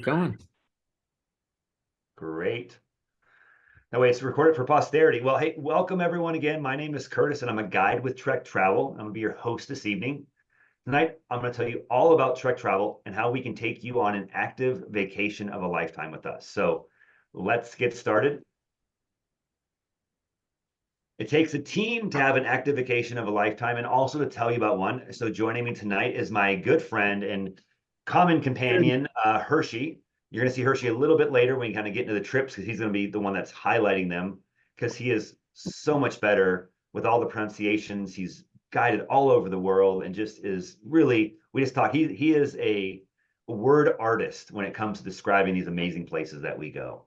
Going. Great. That way it's recorded for posterity. Well, hey, welcome everyone again. My name is Curtis and I'm a guide with Trek Travel. I'm going to be your host this evening. Tonight, I'm going to tell you all about Trek Travel and how we can take you on an active vacation of a lifetime with us. So let's get started. It takes a team to have an active vacation of a lifetime and also to tell you about one. So joining me tonight is my good friend and common companion, Hershey. You're going to see Hershey a little bit later when we kind of get into the trips because he's going to be the one that's highlighting them because he is so much better with all the pronunciations. He's guided all over the world and just is really, we just talk, he is a word artist when it comes to describing these amazing places that we go.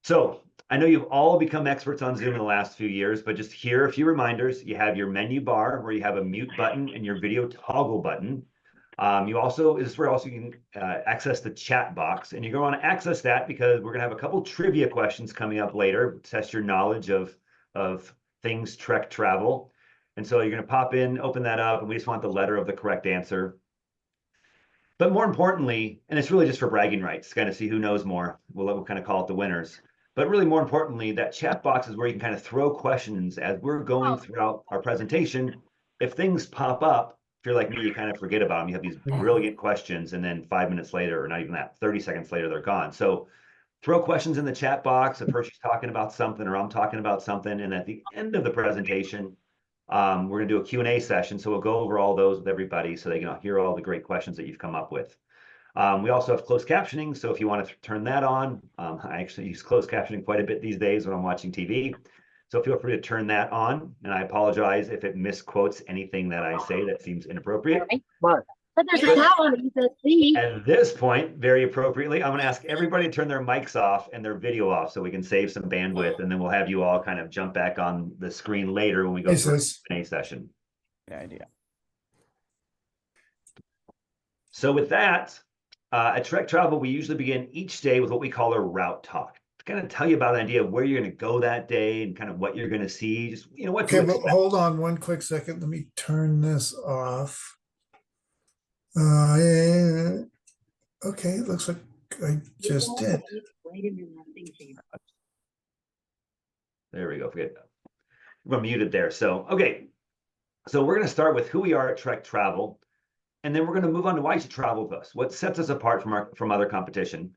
So I know you've all become experts on Zoom in the last few years, but just here are a few reminders. You have your menu bar where you have a mute button and your video toggle button. You also, this is where also you can access the chat box, and you're going to want to access that because we're going to have a couple trivia questions coming up later, test your knowledge of things Trek travel. And so you're going to pop in, open that up, and we just want the letter of the correct answer. But more importantly, and it's really just for bragging rights, kind of see who knows more. We'll kind of call it the winners. But really more importantly, that chat box is where you can kind of throw questions as we're going throughout our presentation. If things pop up, if you're like me, you kind of forget about them. You have these brilliant questions, and then 5 minutes later, or not even that, 30 seconds later, they're gone. So throw questions in the chat box if Hershey's talking about something or I'm talking about something. And at the end of the presentation, we're going to do a Q&A session. So we'll go over all those with everybody so they can hear all the great questions that you've come up with. We also have closed captioning. So if you want to turn that on, I actually use closed captioning quite a bit these days when I'm watching TV. So feel free to turn that on. And I apologize if it misquotes anything that I say that seems inappropriate. But there's a cow on the At this point, very appropriately, I'm going to ask everybody to turn their mics off and their video off so we can save some bandwidth. And then we'll have you all kind of jump back on the screen later when we go through the Q&A session. Good idea. So with that, at Trek Travel, we usually begin each day with what we call a route talk. To kind of tell you about an idea of where you're going to go that day and kind of what you're going to see. Just, what to expect. But hold on one quick second. Let me turn this off. Okay, it looks like I just did. There we go. Forget that. We're muted there. So, okay. So we're going to start with who we are at Trek Travel. And then we're going to move on to why you should travel with us. What sets us apart from other competition.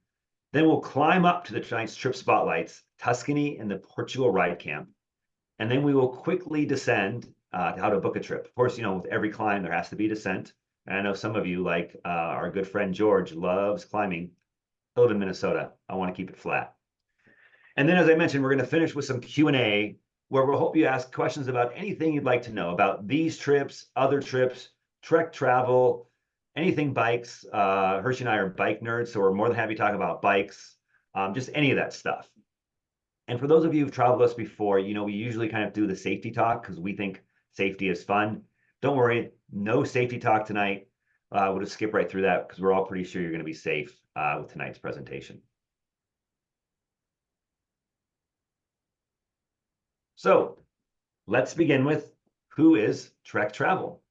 Then we'll climb up to tonight's trip spotlights, Tuscany and the Portugal ride camp. And then we will quickly descend to how to book a trip. Of course, with every climb, there has to be descent. And I know some of you, like our good friend George, loves climbing. I live in Minnesota. I want to keep it flat. And then, as I mentioned, we're going to finish with some Q&A where we'll hope you ask questions about anything you'd like to know about these trips, other trips, Trek travel, anything bikes. Hershey and I are bike nerds, so we're more than happy to talk about bikes, just any of that stuff. And for those of you who've traveled with us before, we usually kind of do the safety talk because we think safety is fun. Don't worry, no safety talk tonight. We'll just skip right through that because we're all pretty sure you're going to be safe with tonight's presentation. So let's begin with who is Trek Travel?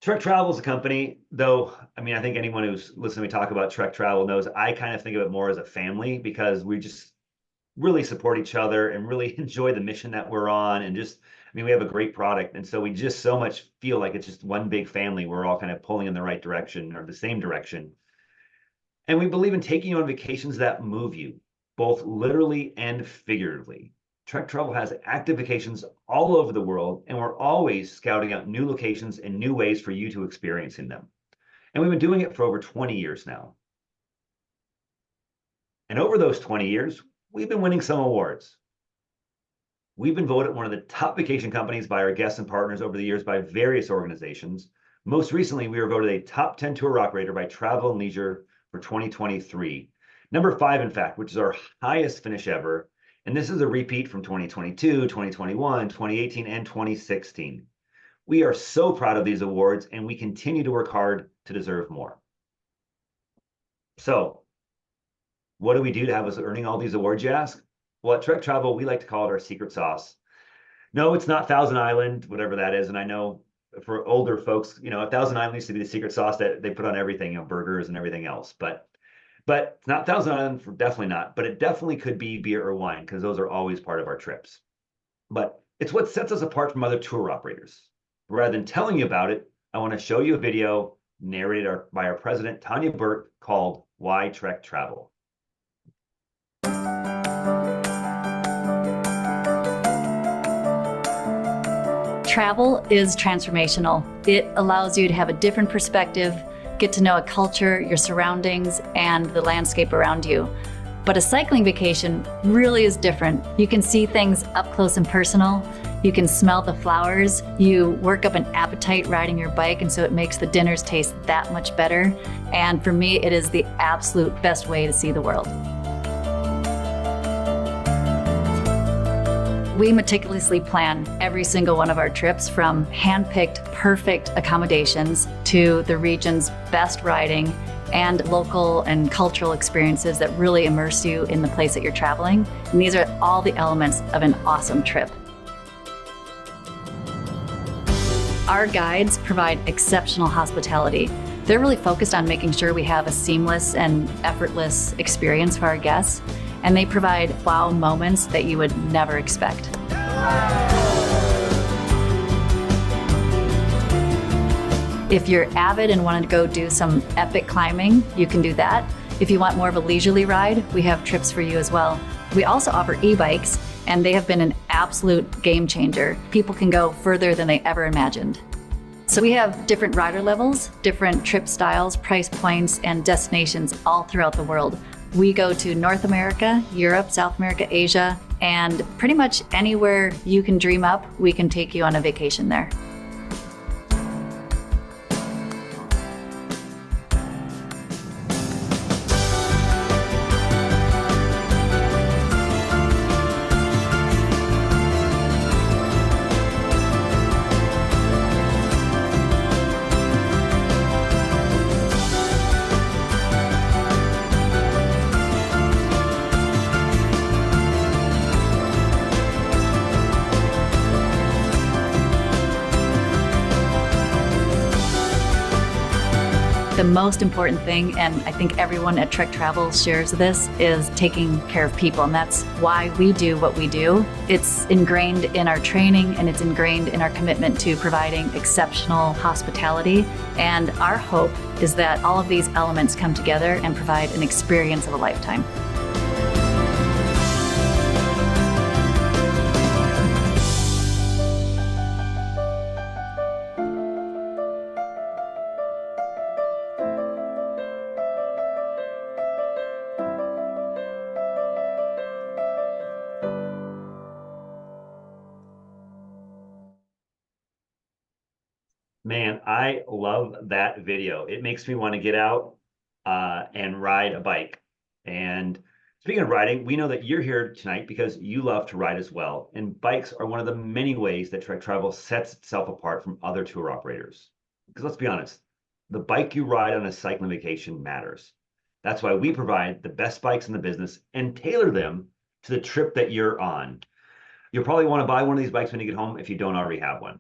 Trek Travel is a company, though, I think anyone who's listening to me talk about Trek Travel knows I kind of think of it more as a family because we just really support each other and really enjoy the mission that we're on. And just, we have a great product. And so we just so much feel like it's just one big family. We're all kind of pulling in the right direction or the same direction. And we believe in taking you on vacations that move you, both literally and figuratively. Trek Travel has active vacations all over the world, and we're always scouting out new locations and new ways for you to experience in them. And we've been doing it for over 20 years now. And over those 20 years, we've been winning some awards. We've been voted one of the top vacation companies by our guests and partners over the years by various organizations. Most recently, we were voted a top 10 tour operator by Travel and Leisure for 2023. Number 5, in fact, which is our highest finish ever. And this is a repeat from 2022, 2021, 2018, and 2016. We are so proud of these awards, and we continue to work hard to deserve more. So, what do we do to have us earning all these awards, you ask? Well, at Trek Travel, we like to call it our secret sauce. No, it's not Thousand Island, whatever that is. And I know for older folks, you know, a Thousand Island used to be the secret sauce that they put on everything, you know, burgers and everything else. But it's not Thousand Island, for definitely not. But it definitely could be beer or wine because those are always part of our trips. But it's what sets us apart from other tour operators. Rather than telling you about it, I want to show you a video narrated by our president, Tanya Burt, called Why Trek Travel. Travel is transformational. It allows you to have a different perspective, get to know a culture, your surroundings, and the landscape around you. But a cycling vacation really is different. You can see things up close and personal. You can smell the flowers. You work up an appetite riding your bike, and so it makes the dinners taste that much better. And for me, it is the absolute best way to see the world. We meticulously plan every single one of our trips, from hand-picked perfect accommodations to the region's best riding and local and cultural experiences that really immerse you in the place that you're traveling. And these are all the elements of an awesome trip. Our guides provide exceptional hospitality. They're really focused on making sure we have a seamless and effortless experience for our guests, and they provide wow moments that you would never expect. If you're avid and want to go do some epic climbing, you can do that. If you want more of a leisurely ride, we have trips for you as well. We also offer e-bikes, and they have been an absolute game changer. People can go further than they ever imagined. So we have different rider levels, different trip styles, price points, and destinations all throughout the world. We go to North America, Europe, South America, Asia, and pretty much anywhere you can dream up, we can take you on a vacation there. The most important thing, and I think everyone at Trek Travel shares this, is taking care of people. And that's why we do what we do. It's ingrained in our training, and it's ingrained in our commitment to providing exceptional hospitality. And our hope is that all of these elements come together and provide an experience of a lifetime. Man, I love that video. It makes me want to get out and ride a bike. And speaking of riding, we know that you're here tonight because you love to ride as well. And bikes are one of the many ways that Trek Travel sets itself apart from other tour operators. Because let's be honest, the bike you ride on a cycling vacation matters. That's why we provide the best bikes in the business and tailor them to the trip that you're on. You'll probably want to buy one of these bikes when you get home if you don't already have one.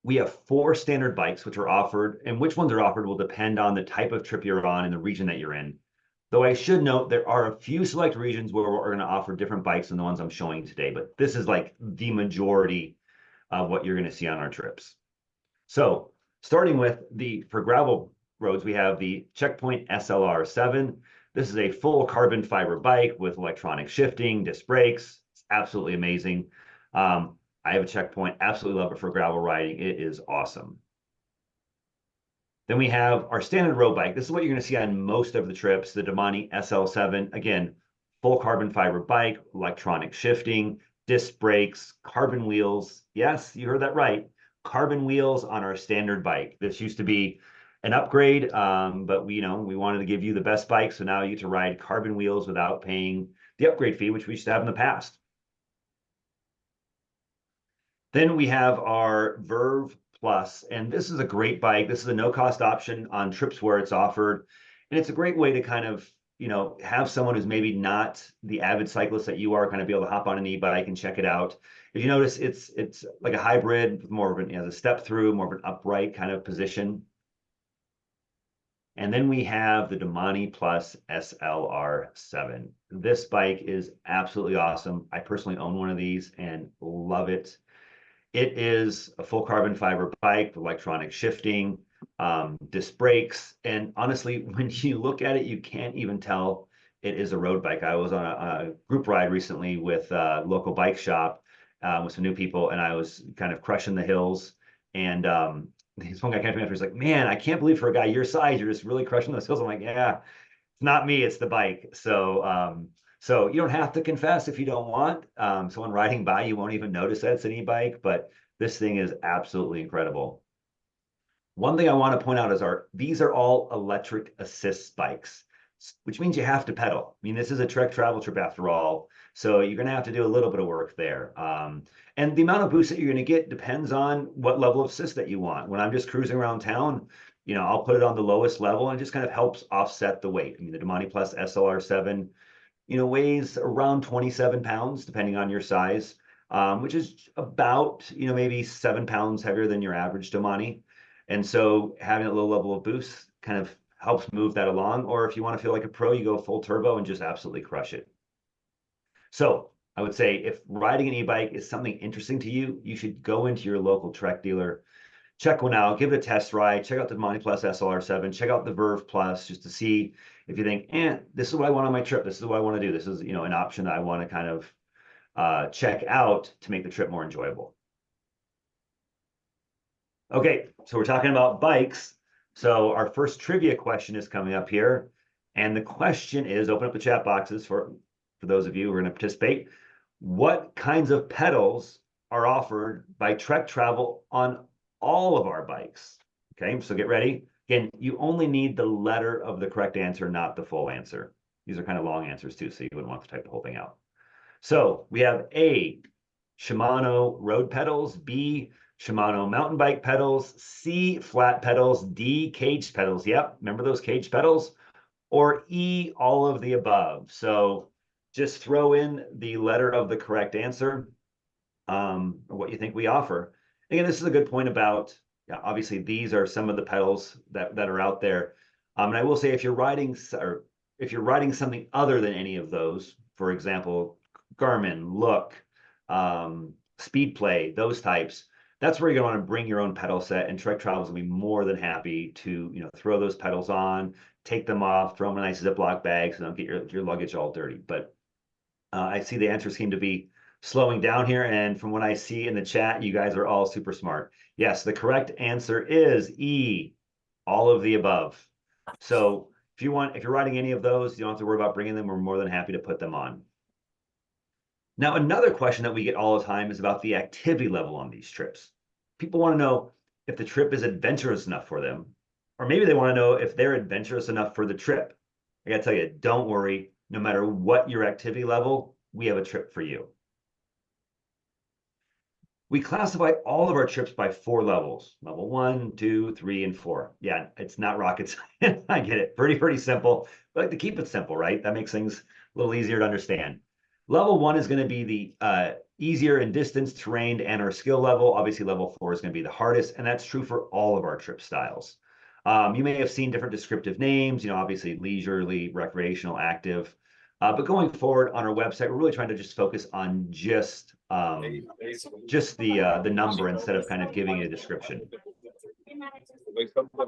We have 4 standard bikes which are offered, and which ones are offered will depend on the type of trip you're on and the region that you're in. Though I should note there are a few select regions where we're going to offer different bikes than the ones I'm showing today, but this is like the majority of what you're going to see on our trips. So starting with for gravel roads, we have the Checkpoint SLR7. This is a full carbon fiber bike with electronic shifting, disc brakes. It's absolutely amazing. I have a Checkpoint, absolutely love it for gravel riding. It is awesome. Then we have our standard road bike. This is what you're going to see on most of the trips, the Damani SL7. Again, full carbon fiber bike, electronic shifting, disc brakes, carbon wheels. Yes, you heard that right. Carbon wheels on our standard bike. This used to be an upgrade, but we wanted to give you the best bike, so now you get to ride carbon wheels without paying the upgrade fee, which we used to have in the past. Then we have our Verve Plus, and this is a great bike. This is a no-cost option on trips where it's offered, and it's a great way to kind of you know, have someone who's maybe not the avid cyclist that you are kind of be able to hop on an e-bike and check it out. If you notice, it's like a hybrid, more of an, as a step through, more of an upright kind of position. And then we have the Damani Plus SLR7. This bike is absolutely awesome. I personally own one of these and love it. It is a full carbon fiber bike, electronic shifting, disc brakes. And honestly, when you look at it, you can't even tell it is a road bike. I was on a group ride recently with a local bike shop with some new people, and I was kind of crushing the hills. And this one guy came to me after, he's like, man, I can't believe for a guy your size, you're just really crushing those hills. I'm like, yeah, it's not me, it's the bike. So you don't have to confess if you don't want. Someone riding by, you won't even notice that it's an e-bike, but this thing is absolutely incredible. One thing I want to point out is these are all electric assist bikes, which means you have to pedal. I mean, this is a trek travel trip after all, so you're going to have to do a little bit of work there. And the amount of boost that you're going to get depends on what level of assist that you want. When I'm just cruising around town, you know, I'll put it on the lowest level and it just kind of helps offset the weight. I mean, the Damani Plus SLR7, you know, weighs around 27 pounds, depending on your size, which is about, you know, maybe 7 pounds heavier than your average Damani. And so having a low level of boost kind of helps move that along. Or if you want to feel like a pro, you go full turbo and just absolutely crush it. So I would say if riding an e-bike is something interesting to you, you should go into your local Trek dealer, check one out, give it a test ride, check out the Damani Plus SLR7, check out the Verve Plus, just to see if you think, this is what I want on my trip. This is what I want to do. This is, you know, an option that I want to kind of check out to make the trip more enjoyable. Okay, so we're talking about bikes. So our first trivia question is coming up here. And the question is, open up the chat boxes for those of you who are going to participate. What kinds of pedals are offered by Trek Travel on all of our bikes? Okay, so get ready. Again, you only need the letter of the correct answer, not the full answer. These are kind of long answers too, so you wouldn't want to type the whole thing out. So we have A, Shimano road pedals, B, Shimano mountain bike pedals, C, flat pedals, D, caged pedals. Yep, remember those caged pedals? Or E, all of the above. So just throw in the letter of the correct answer, or what you think we offer. Again, this is a good point about, yeah, obviously these are some of the pedals that are out there. And I will say, if you're riding something other than any of those, for example, Garmin, Look, Speed Play, those types, that's where you're going to want to bring your own pedal set, and Trek Travel will be more than happy to, you know, throw those pedals on, take them off, throw them in a nice Ziploc bag so don't get your luggage all dirty. But I see the answers seem to be slowing down here, and from what I see in the chat, you guys are all super smart. Yes, the correct answer is E, all of the above. So if you're riding any of those, you don't have to worry about bringing them. We're more than happy to put them on. Now, another question that we get all the time is about the activity level on these trips. People want to know if the trip is adventurous enough for them, or maybe they want to know if they're adventurous enough for the trip. I got to tell you, don't worry. No matter what your activity level, we have a trip for you. We classify all of our trips by 4 levels: level 1, 2, 3, and 4. Yeah, it's not rocket science. I get it. Pretty simple. We like to keep it simple, right? That makes things a little easier to understand. Level 1 is going to be the easier in distance, terrain, and our skill level. Obviously, level 4 is going to be the hardest, and that's true for all of our trip styles. You may have seen different descriptive names, you know, obviously leisurely, recreational, active. But going forward on our website, we're really trying to just focus on just the number instead of kind of giving it a description.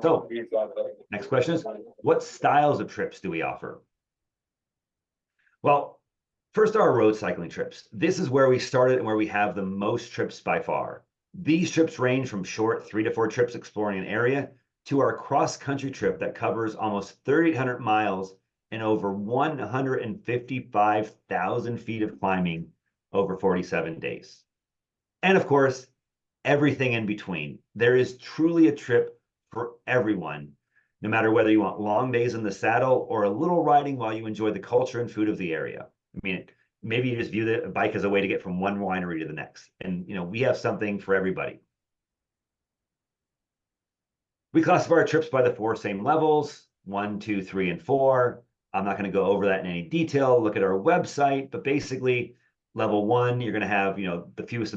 So next question is, what styles of trips do we offer? Well, first are our road cycling trips. This is where we started and where we have the most trips by far. These trips range from short 3 to 4 trips exploring an area to our cross-country trip that covers almost 3,800 miles and over 155,000 feet of climbing over 47 days. And of course, everything in between. There is truly a trip for everyone, no matter whether you want long days in the saddle or a little riding while you enjoy the culture and food of the area. I mean, maybe you just view the bike as a way to get from one winery to the next. And, you know, we have something for everybody. We classify our trips by the 4 same levels: 1, 2, 3, and 4. I'm not going to go over that in any detail. Look at our website, but basically level 1, you're going to have, the littlest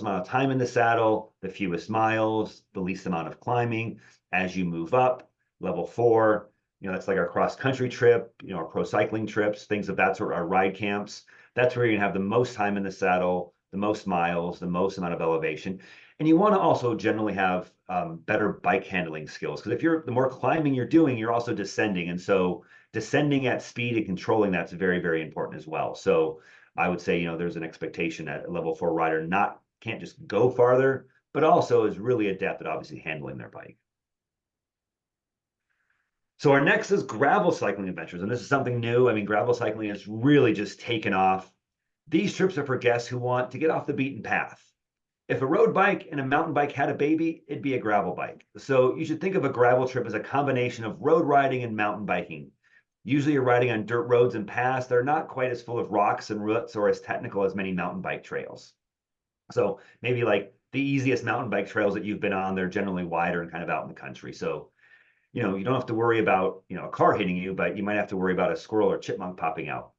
amount of time in the saddle, the fewest miles, the least amount of climbing. As you move up, level 4, that's like our cross country trip, our pro cycling trips, things of that sort, our ride camps. That's where you're going to have the most time in the saddle, the most miles, the most amount of elevation. And you want to also generally have better bike handling skills, because the more climbing you're doing, you're also descending. And so descending at speed and controlling that's very, very important as well. So I would say, there's an expectation that a level 4 rider can't just go farther, but also is really adept at obviously handling their bike. So our next is gravel cycling adventures, and this is something new. I mean, gravel cycling has really just taken off. These trips are for guests who want to get off the beaten path. If a road bike and a mountain bike had a baby, it'd be a gravel bike. So you should think of a gravel trip as a combination of road riding and mountain biking. Usually you're riding on dirt roads and paths that are not quite as full of rocks and roots or as technical as many mountain bike trails. So maybe like the easiest mountain bike trails that you've been on, they're generally wider and kind of out in the country. So, you don't have to worry about, a car hitting you, but you might have to worry about a squirrel or chipmunk popping out.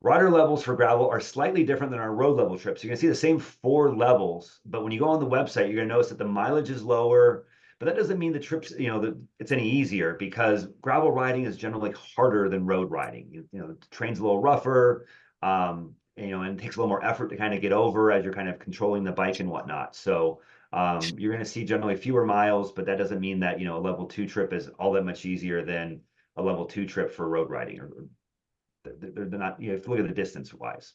Rider levels for gravel are slightly different than our road level trips. You're going to see the same 4 levels, but when you go on the website, you're going to notice that the mileage is lower, but that doesn't mean the trips, that it's any easier, because gravel riding is generally harder than road riding. The terrain's a little rougher, and it takes a little more effort to kind of get over as you're kind of controlling the bike and whatnot. So you're going to see generally fewer miles, but that doesn't mean that, a level 2 trip is all that much easier than a level 2 trip for road riding, or they're not, you have to look at the distance wise.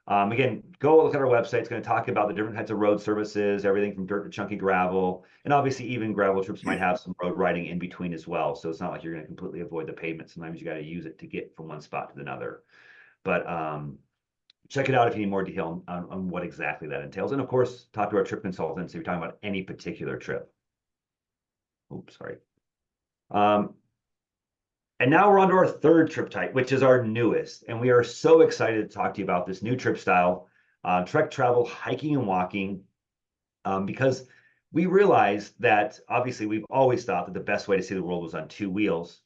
Again, go look at our website. It's going to talk about the different types of road services, everything from dirt to chunky gravel. And obviously even gravel trips might have some road riding in between as well. So it's not like you're going to completely avoid the pavement. Sometimes you got to use it to get from one spot to another. But check it out if you need more detail on what exactly that entails. And of course, talk to our trip consultants if you're talking about any particular trip. Oops, sorry. And now we're on to our 3rd trip type, which is our newest. And we are so excited to talk to you about this new trip style, trek travel, hiking and walking, because we realized that obviously we've always thought that the best way to see the world was on 2 wheels.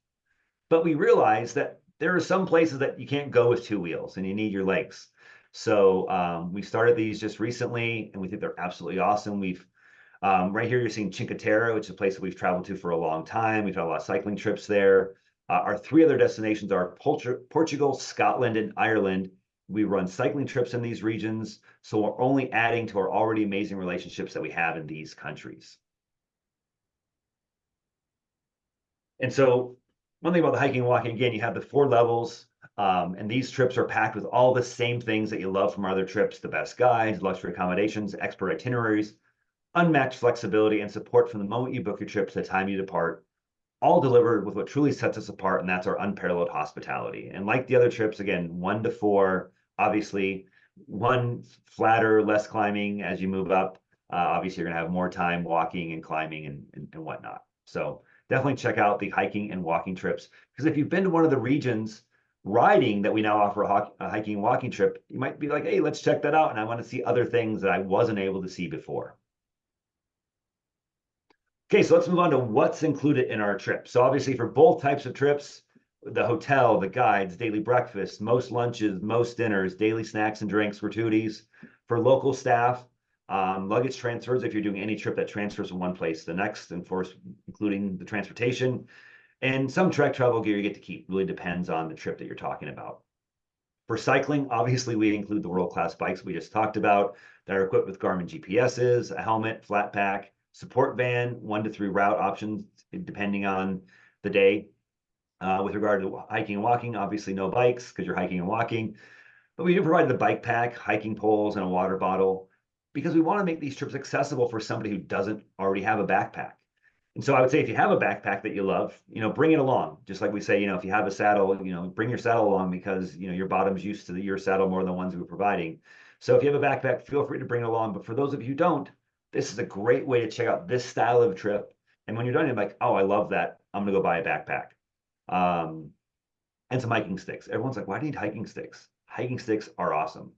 But we realized that there are some places that you can't go with 2 wheels and you need your legs. So we started these just recently, and we think they're absolutely awesome. We've right here, you're seeing Cinque Terre, which is a place that we've traveled to for a long time. We've had a lot of cycling trips there. Our 3 other destinations are Portugal, Scotland, and Ireland. We run cycling trips in these regions, so we're only adding to our already amazing relationships that we have in these countries. And so one thing about the hiking and walking, again, you have the 4 levels, and these trips are packed with all the same things that you love from our other trips: the best guides, luxury accommodations, expert itineraries, unmatched flexibility, and support from the moment you book your trip to the time you depart, all delivered with what truly sets us apart, and that's our unparalleled hospitality. And like the other trips, again, 1 to 4, obviously 1 flatter, less climbing. As you move up, obviously you're going to have more time walking and climbing and whatnot. So definitely check out the hiking and walking trips, because if you've been to one of the regions riding that we now offer a hiking and walking trip, you might be like, hey, let's check that out, and I want to see other things that I wasn't able to see before. Okay, so let's move on to what's included in our trip. So obviously for both types of trips, the hotel, the guides, daily breakfast, most lunches, most dinners, daily snacks and drinks, gratuities. For local staff, luggage transfers if you're doing any trip that transfers from one place to the next, and of course, including the transportation. And some trek travel gear you get to keep. Really depends on the trip that you're talking about. For cycling, obviously we include the world-class bikes we just talked about that are equipped with Garmin GPSs, a helmet, flat pack, support van, 1 to 3 route options, depending on the day. With regard to hiking and walking, obviously no bikes because you're hiking and walking, but we do provide the bike pack, hiking poles, and a water bottle, because we want to make these trips accessible for somebody who doesn't already have a backpack. And so I would say if you have a backpack that you love, bring it along. Just like we say, if you have a saddle, bring your saddle along, because, your bottom's used to your saddle more than the ones we're providing. So if you have a backpack, feel free to bring it along. But for those of you who don't, this is a great way to check out this style of trip. And when you're done, you're like, oh, I love that. I'm going to go buy a backpack. And some hiking sticks. Everyone's like, why do you need hiking sticks? Hiking sticks are awesome.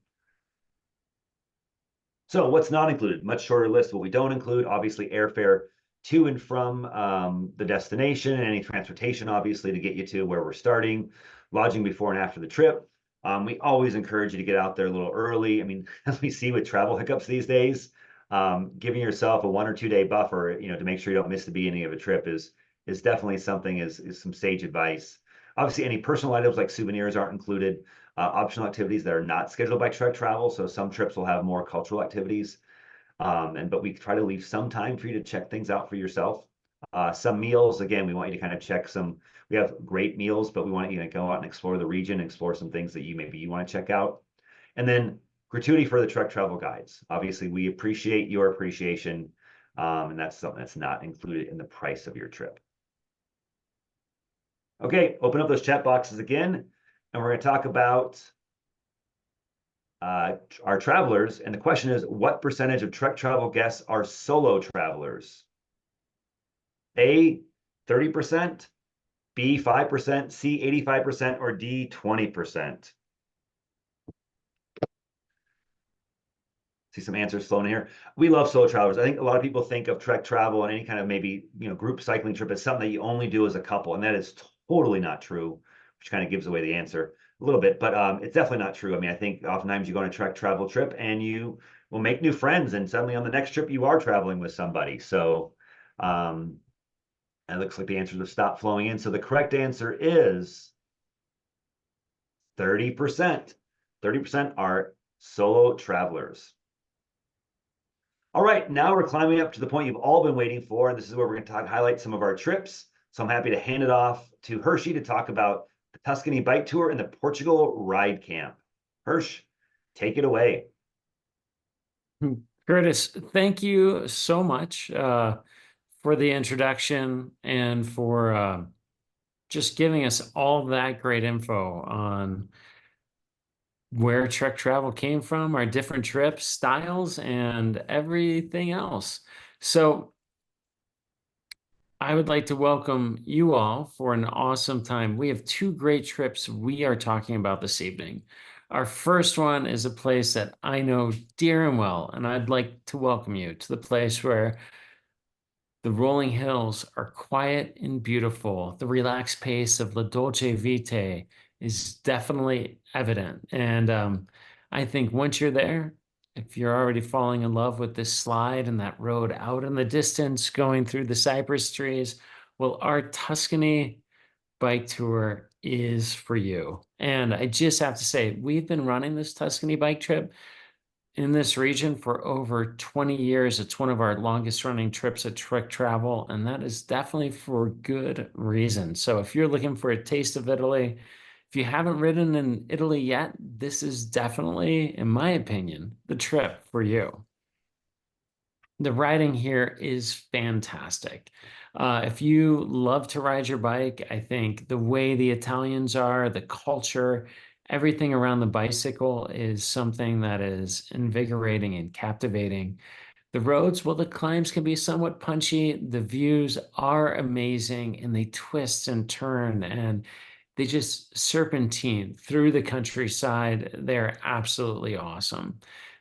So what's not included? Much shorter list. What we don't include, obviously airfare. to and from the destination, and any transportation, obviously, to get you to where we're starting, lodging before and after the trip. We always encourage you to get out there a little early. I mean, as we see with travel hiccups these days, giving yourself a 1 or 2 day buffer, to make sure you don't miss the beginning of a trip is definitely something, is some sage advice. Obviously, any personal items like souvenirs aren't included. Optional activities that are not scheduled by Trek Travel. So some trips will have more cultural activities. But we try to leave some time for you to check things out for yourself. Some meals, again, we want you to kind of check we have great meals, but we want you to go out and explore the region, explore some things that you want to check out. And then gratuity for the Trek Travel guides. Obviously, we appreciate your appreciation, and that's something that's not included in the price of your trip. Okay, open up those chat boxes again, and we're going to talk about our travelers. And the question is, what percentage of Trek Travel guests are solo travelers? A, 30%, B, 5%, C, 85%, or D, 20%? See some answers flowing in here. We love solo travelers. I think a lot of people think of Trek Travel and any kind of maybe group cycling trip as something that you only do as a couple, and that is totally not true, which kind of gives away the answer a little bit, but it's definitely not true. I mean, I think oftentimes you go on a Trek Travel trip and you will make new friends, and suddenly on the next trip you are traveling with somebody. So it looks like the answers have stopped flowing in. So the correct answer is 30%. 30% are solo travelers. All right, now we're climbing up to the point you've all been waiting for, and this is where we're going to highlight some of our trips. So I'm happy to hand it off to Hershey to talk about the Tuscany bike tour and the Portugal ride camp. Hirsch, take it away. Curtis, thank you so much for the introduction and for just giving us all that great info on where Trek Travel came from, our different trips, styles, and everything else. So I would like to welcome you all for an awesome time. We have 2 great trips we are talking about this evening. Our first one is a place that I know dear and well, and I'd like to welcome you to the place where the rolling hills are quiet and beautiful. The relaxed pace of La Dolce Vita is definitely evident. And I think once you're there, if you're already falling in love with this slide and that road out in the distance going through the cypress trees, well, our Tuscany bike tour is for you. And I just have to say, we've been running this Tuscany bike trip in this region for over 20 years. It's one of our longest running trips at Trek Travel, and that is definitely for good reason. So if you're looking for a taste of Italy, if you haven't ridden in Italy yet, this is definitely, in my opinion, the trip for you. The riding here is fantastic. If you love to ride your bike, I think the way the Italians are, the culture, everything around the bicycle is something that is invigorating and captivating. The roads, well, the climbs can be somewhat punchy. The views are amazing, and they twist and turn, and they just serpentine through the countryside. They're absolutely awesome.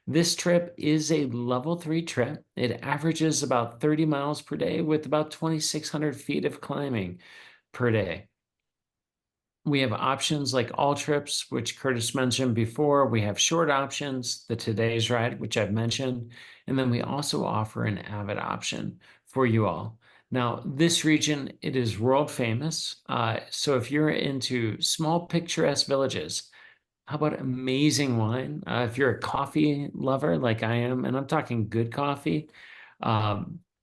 This trip is a level 3 trip. It averages about 30 miles per day with about 2,600 feet of climbing per day. We have options like all trips, which Curtis mentioned before. We have short options, the Today's Ride, which I've mentioned. And then we also offer an Avid option for you all. Now, this region, it is world famous. So if you're into small picturesque villages, how about amazing wine? If you're a coffee lover like I am, and I'm talking good coffee,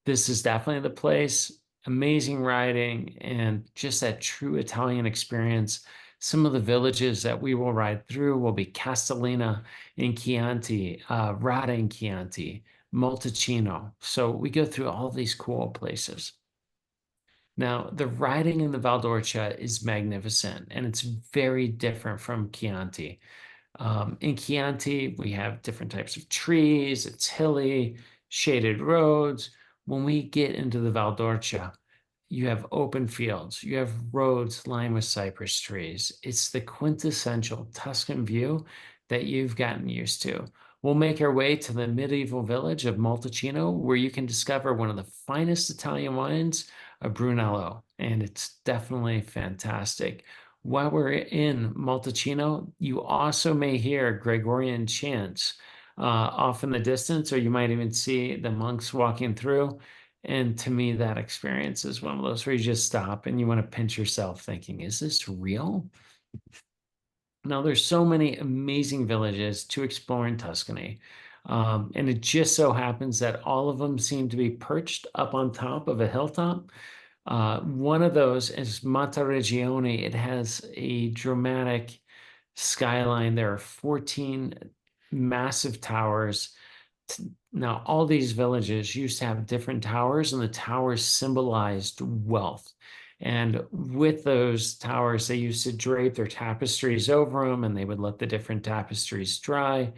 this is definitely the place. Amazing riding and just that true Italian experience. Some of the villages that we will ride through will be Castellina in Chianti, Rada in Chianti, Montalcino. So we go through all these cool places. Now, the riding in the Val d'Orcia is magnificent, and it's very different from Chianti. In Chianti, we have different types of trees. It's hilly, shaded roads. When we get into the Val d'Orcia, you have open fields. You have roads lined with cypress trees. It's the quintessential Tuscan view that you've gotten used to. We'll make our way to the medieval village of Montalcino, where you can discover one of the finest Italian wines of Brunello, and it's definitely fantastic. While we're in Montalcino, you also may hear Gregorian chants off in the distance, or you might even see the monks walking through. And to me, that experience is one of those where you just stop and you want to pinch yourself thinking, is this real? Now, there's so many amazing villages to explore in Tuscany. And it just so happens that all of them seem to be perched up on top of a hilltop. One of those is Monteregione. It has a dramatic skyline. There are 14 massive towers. Now, all these villages used to have different towers, and the towers symbolized wealth. And with those towers, they used to drape their tapestries over them, and they would let the different tapestries dry.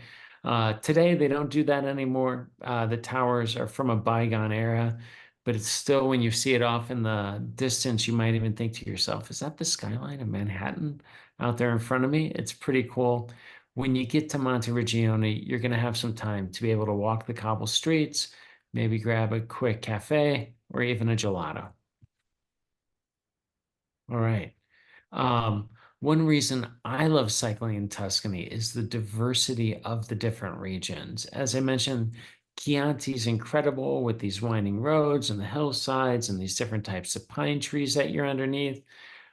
Today, they don't do that anymore. The towers are from a bygone era, but it's still, when you see it off in the distance, you might even think to yourself, is that the skyline of Manhattan out there in front of me? It's pretty cool. When you get to Monteregione, you're going to have some time to be able to walk the cobble streets, maybe grab a quick cafe or even a gelato. All right. One reason I love cycling in Tuscany is the diversity of the different regions. As I mentioned, Chianti is incredible with these winding roads and the hillsides and these different types of pine trees that you're underneath.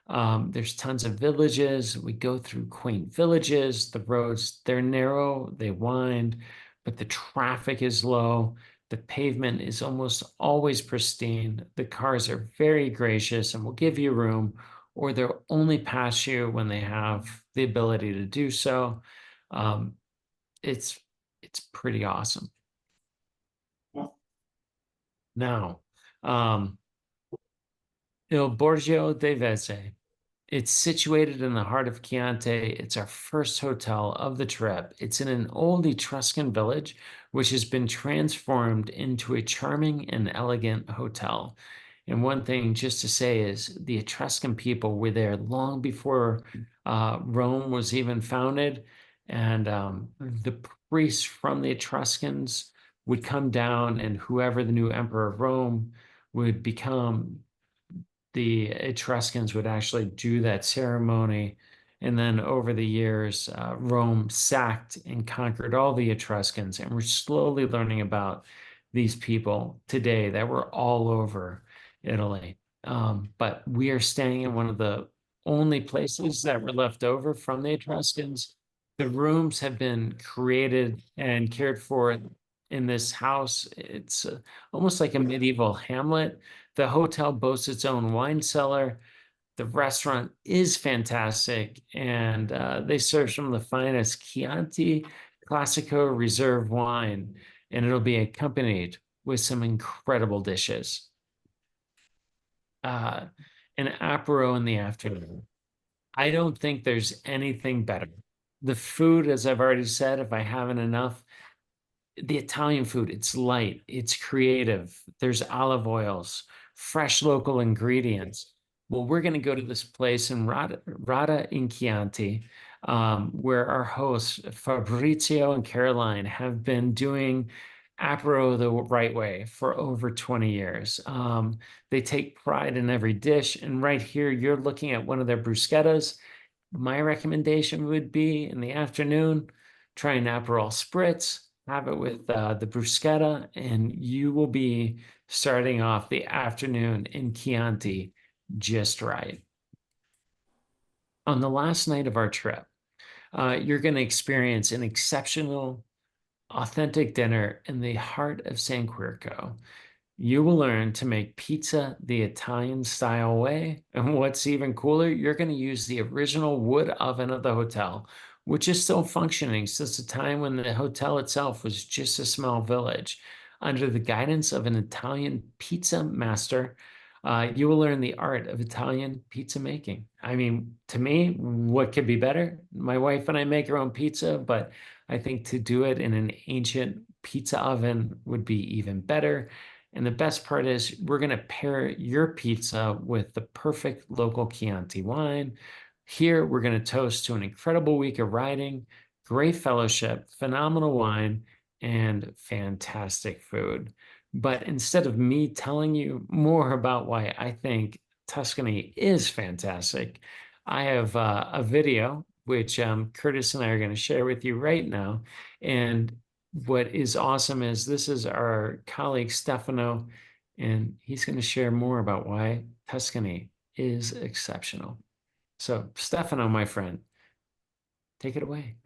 There's tons of villages. We go through quaint villages. The roads, they're narrow, they wind, but the traffic is low. The pavement is almost always pristine. The cars are very gracious and will give you room, or they'll only pass you when they have the ability to do so. It's pretty awesome. Now, Il Borgo de Vezze. It's situated in the heart of Chianti. It's our first hotel of the trip. It's in an old Etruscan village, which has been transformed into a charming and elegant hotel. And one thing just to say is the Etruscan people were there long before Rome was even founded. And the priests from the Etruscans would come down, and whoever the new emperor of Rome would become, the Etruscans would actually do that ceremony. And then over the years, Rome sacked and conquered all the Etruscans. And we're slowly learning about these people today that were all over Italy. But we are staying in one of the only places that were left over from the Etruscans. The rooms have been created and cared for in this house. It's almost like a medieval hamlet. The hotel boasts its own wine cellar. The restaurant is fantastic, and they serve some of the finest Chianti Classico Reserve wine, and it'll be accompanied with some incredible dishes. An apéro in the afternoon. I don't think there's anything better. The food, as I've already said, if I haven't enough, the Italian food, it's light, it's creative. There's olive oils, fresh local ingredients. Well, we're going to go to this place in Rada in Chianti, where our hosts, Fabrizio and Caroline, have been doing apéro the right way for over 20 years. They take pride in every dish. And right here, you're looking at one of their bruschettas. My recommendation would be in the afternoon, try an Aperol Spritz, have it with the bruschetta, and you will be starting off the afternoon in Chianti just right. On the last night of our trip, you're going to experience an exceptional, authentic dinner in the heart of San Quirco. You will learn to make pizza the Italian style way. And what's even cooler, you're going to use the original wood oven of the hotel, which is still functioning since the time when the hotel itself was just a small village. Under the guidance of an Italian pizza master, you will learn the art of Italian pizza making. I mean, to me, what could be better? My wife and I make our own pizza, but I think to do it in an ancient pizza oven would be even better. And the best part is we're going to pair your pizza with the perfect local Chianti wine. Here, we're going to toast to an incredible week of riding, great fellowship, phenomenal wine, and fantastic food. But instead of me telling you more about why I think Tuscany is fantastic, I have a video which Curtis and I are going to share with you right now. And what is awesome is this is our colleague Stefano, and he's going to share more about why Tuscany is exceptional. So, Stefano, my friend, take it away.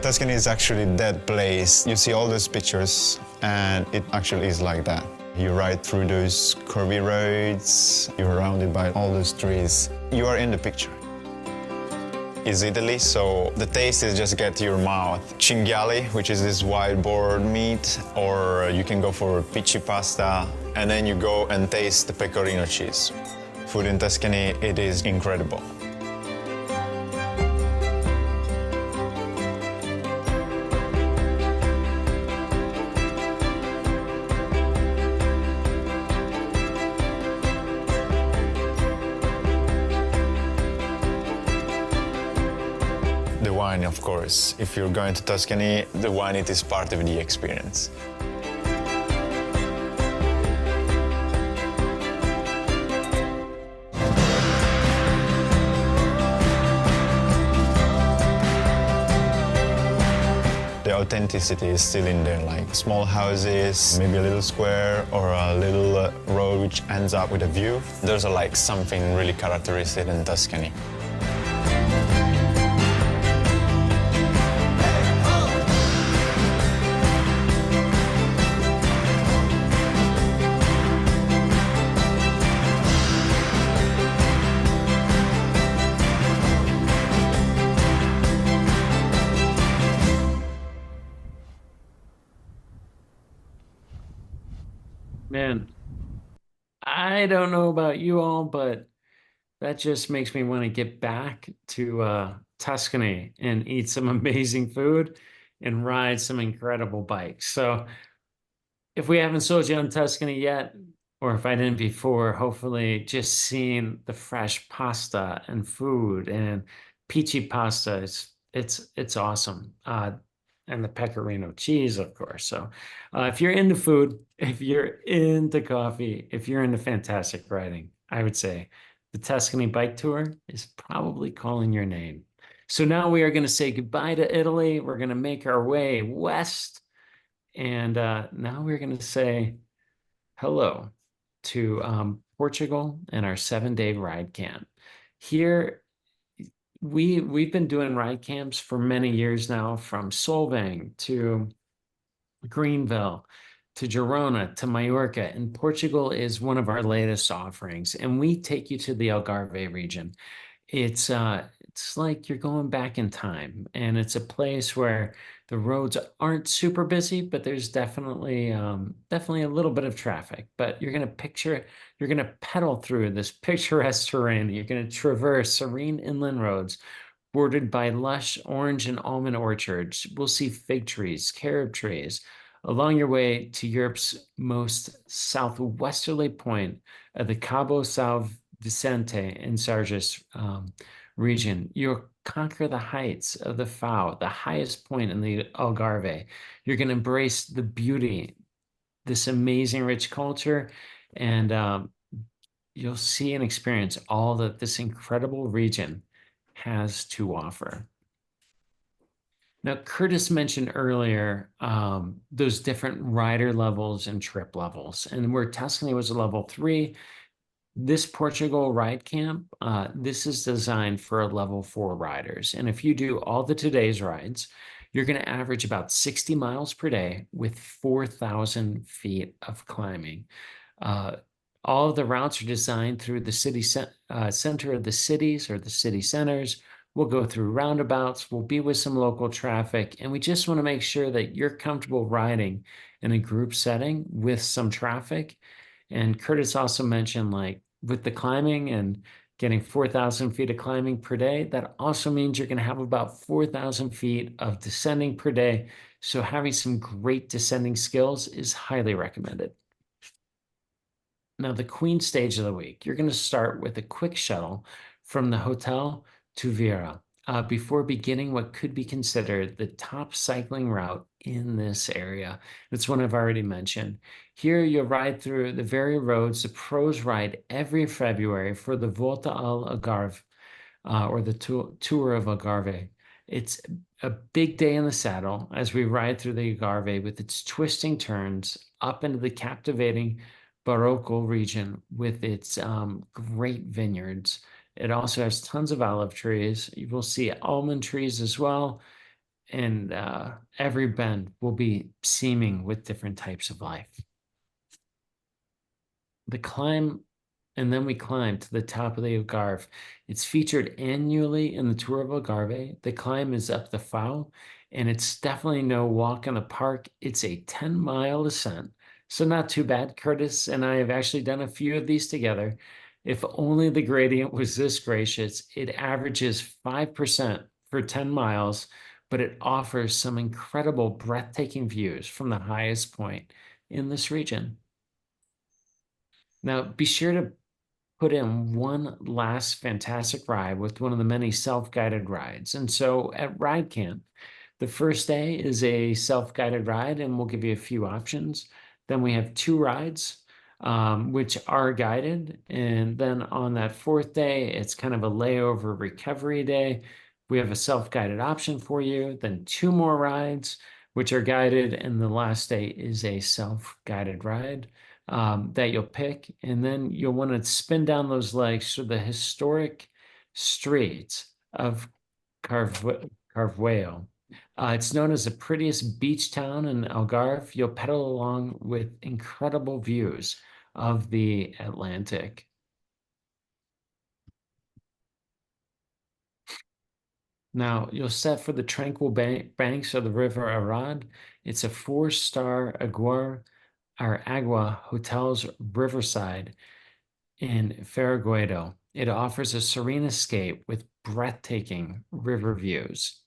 Tuscany is actually that place. You see all those pictures, and it actually is like that. You ride through those curvy roads, you're surrounded by all those trees. You are in the picture. It's Italy, so the taste is just get to your mouth. Cinghiali, which is this wild boar meat, or you can go for pici pasta, and then you go and taste the pecorino cheese. Food in Tuscany, it is incredible. The wine, of course. If you're going to Tuscany, the wine, it is part of the experience. The authenticity is still in there, like small houses, maybe a little square or a little road which ends up with a view. There's like something really characteristic in Tuscany. Man, I don't know about you all, but that just makes me want to get back to Tuscany and eat some amazing food and ride some incredible bikes. So if we haven't sold you on Tuscany yet, or if I didn't before, hopefully just seeing the fresh pasta and food and peachy pasta, it's awesome. And the pecorino cheese, of course. So if you're into food, if you're into coffee, if you're into fantastic riding, I would say the Tuscany bike tour is probably calling your name. So now we are going to say goodbye to Italy. We're going to make our way west. And now we're going to say hello to Portugal and our 7-day ride camp. Here, we've been doing ride camps for many years now, from Solvang to Greenville to Girona to Mallorca, and Portugal is one of our latest offerings. And we take you to the Algarve region. It's like you're going back in time, and it's a place where the roads aren't super busy, but there's definitely a little bit of traffic. But you're gonna pedal through this picturesque terrain. You're gonna traverse serene inland roads bordered by lush orange and almond orchards. We'll see fig trees, carob trees along your way to Europe's most southwesterly point of the Cabo São Vicente in Sargis region. You'll conquer the heights of the Fao, the highest point in the Algarve. You're going to embrace the beauty, this amazing rich culture, and you'll see and experience all that this incredible region has to offer. Now, Curtis mentioned earlier those different rider levels and trip levels, and where Tuscany was a level 3, this Portugal ride camp, this is designed for a level 4 riders. And if you do all the today's rides, you're going to average about 60 miles per day with 4,000 feet of climbing. All of the routes are designed through the city center of the cities or the city centers. We'll go through roundabouts. We'll be with some local traffic. And we just want to make sure that you're comfortable riding in a group setting with some traffic. And Curtis also mentioned, like, with the climbing and getting 4,000 feet of climbing per day, that also means you're going to have about 4,000 feet of descending per day. So having some great descending skills is highly recommended. Now, the queen stage of the week, you're going to start with a quick shuttle from the hotel to Vera before beginning what could be considered the top cycling route in this area. It's one I've already mentioned. Here, you'll ride through the very roads the pros ride every February for the Volta al Algarve, or the Tour of Algarve. It's a big day in the saddle as we ride through the Algarve with its twisting turns up into the captivating Barroco region with its great vineyards. It also has tons of olive trees. You will see almond trees as well. And every bend will be seaming with different types of life. The climb, and then we climb to the top of the Algarve. It's featured annually in the Tour of Algarve. The climb is up the Fao, and it's definitely no walk in the park. It's a 10-mile ascent. So not too bad. Curtis and I have actually done a few of these together. If only the gradient was this gracious. It averages 5% for 10 miles, but it offers some incredible breathtaking views from the highest point in this region. Now, be sure to put in one last fantastic ride with one of the many self-guided rides. And so at Ride Camp, the first day is a self-guided ride, and we'll give you a few options. Then we have 2 rides, which are guided. And then on that 4th day, it's kind of a layover recovery day. We have a self-guided option for you. Then 2 more rides, which are guided. And the last day is a self-guided ride that you'll pick. And then you'll want to spin down those legs through the historic streets of Carvalho. It's known as the prettiest beach town in Algarve. You'll pedal along with incredible views of the Atlantic. Now, you'll set for the tranquil banks of the River Arad. It's a 4-star Agua Hotels Riverside in Faragueiro. It offers a serene escape with breathtaking river views.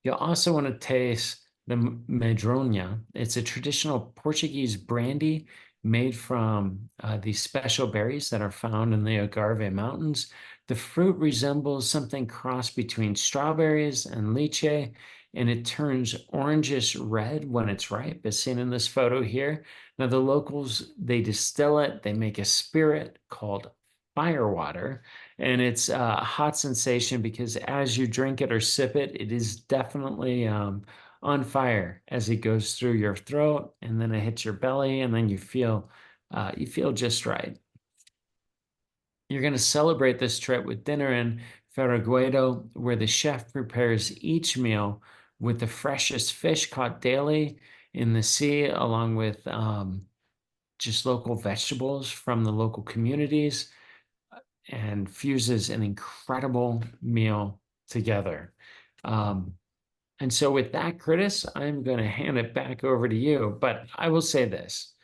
You'll also want to taste the Madronha. It's a traditional Portuguese brandy made from these special berries that are found in the Algarve Mountains. The fruit resembles something cross between strawberries and lychee, and it turns orangish red when it's ripe, as seen in this photo here. Now, the locals, they distill it. They make a spirit called firewater, and it's a hot sensation because as you drink it or sip it, it is definitely on fire as it goes through your throat, and then it hits your belly, and then you feel just right. You're going to celebrate this trip with dinner in Faragueiro, where the chef prepares each meal with the freshest fish caught daily in the sea, along with just local vegetables from the local communities, and fuses an incredible meal together. And so with that, Curtis, I'm going to hand it back over to you. But I will say this.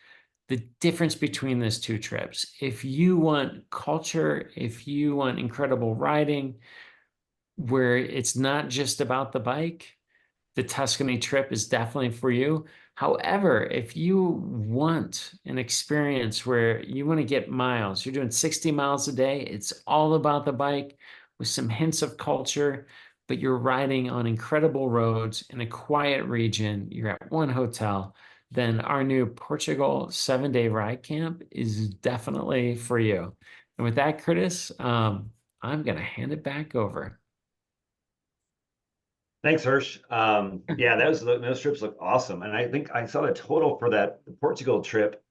The difference between these 2 trips, if you want culture, if you want incredible riding, where it's not just about the bike, the Tuscany trip is definitely for you. However, if you want an experience where you want to get miles, you're doing 60 miles a day, it's all about the bike with some hints of culture, but you're riding on incredible roads in a quiet region, you're at one hotel, then our new Portugal 7-day ride camp is definitely for you. And with that, Curtis, I'm going to hand it back over. Thanks, Hirsch. Yeah, those trips look awesome. And I think I saw the total for the Portugal trip